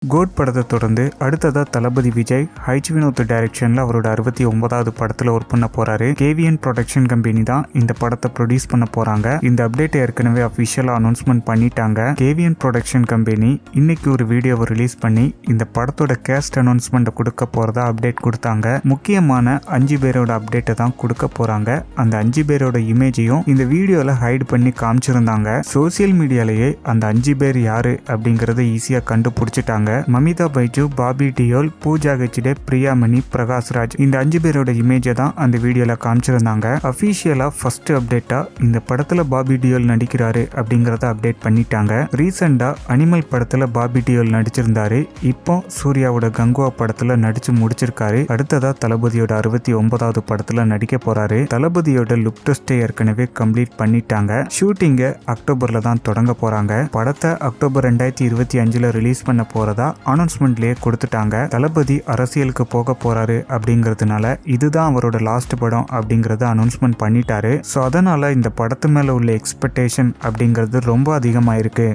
Code படத்தை தொடர்ந்து அடுத்ததா தளபதி விஜய் ஹைச் வினோத் டைரக்ஷன்ல அவரோட 69வது படத்துல ஒர்க் பண்ண போறாரு. கேவிஎன் ப்ரொடக்ஷன் கம்பெனி தான் இந்த படத்தை ப்ரொடியூஸ் பண்ண போறாங்க. இந்த அப்டேட் ஏற்கனவே அபிஷியலா அனௌன்ஸ்மெண்ட் பண்ணிட்டாங்க. கேவிஎன் ப்ரொடக்ஷன் கம்பெனி இன்னைக்கு ஒரு வீடியோவை ரிலீஸ் பண்ணி இந்த படத்தோட கேஸ்ட் அனௌன்ஸ்மெண்ட் கொடுக்க போறதா அப்டேட் கொடுத்தாங்க. முக்கியமான 5 பேரோட அப்டேட்டை தான் கொடுக்க போறாங்க. அந்த 5 பேரோட இமேஜையும் இந்த வீடியோல ஹைட் பண்ணி காமிச்சிருந்தாங்க. சோசியல் மீடியாலேயே அந்த 5 பேர் யாரு அப்படிங்கறத ஈஸியா கண்டுபிடிச்சிட்டாங்க. மமிதா பைஜு, பாபி டியோல், பூஜா ஹெச்டே, பிரியாமணி, பிரகாஷ்ராஜ் இந்த 5 பேரோட இமேஜை தான் அந்த வீடியோல காமிச்சிருந்தாங்க. அபிஷியலா ஃபர்ஸ்ட் அப்டேட்டா இந்த படத்துல பாபி டியோல் நடிக்கிறாரு அப்படிங்கறத அப்டேட் பண்ணிட்டாங்க. ரீசெண்டா அனிமல் படத்துல பாபி டியோல் நடிச்சிருந்தாரு. இப்போ சூர்யாவோட கங்குவா படத்துல நடிச்சு முடிச்சிருக்காரு. அடுத்ததா தளபதியோட 69வது படத்துல நடிக்க போறாரு. தளபதியோட லுக் டெஸ்ட் ஏற்கனவே கம்ப்ளீட் பண்ணிட்டாங்க. ஷூட்டிங்க அக்டோபர்ல தான் தொடங்க போறாங்க. படத்தை அக்டோபர் 2025 ரிலீஸ் பண்ண போறதா அனௌன்ஸ்மெண்ட்லயே கொடுத்துட்டாங்க. தளபதி அரசியலுக்கு போக போறாரு அப்படிங்கிறதுனால இதுதான் அவரோட லாஸ்ட் படம் அப்படிங்கறத அனௌன்ஸ்மெண்ட் பண்ணிட்டாரு. ஸோ அதனால இந்த படத்து மேல உள்ள எக்ஸ்பெக்டேஷன் அப்படிங்கிறது ரொம்ப அதிகமாயிருக்கு.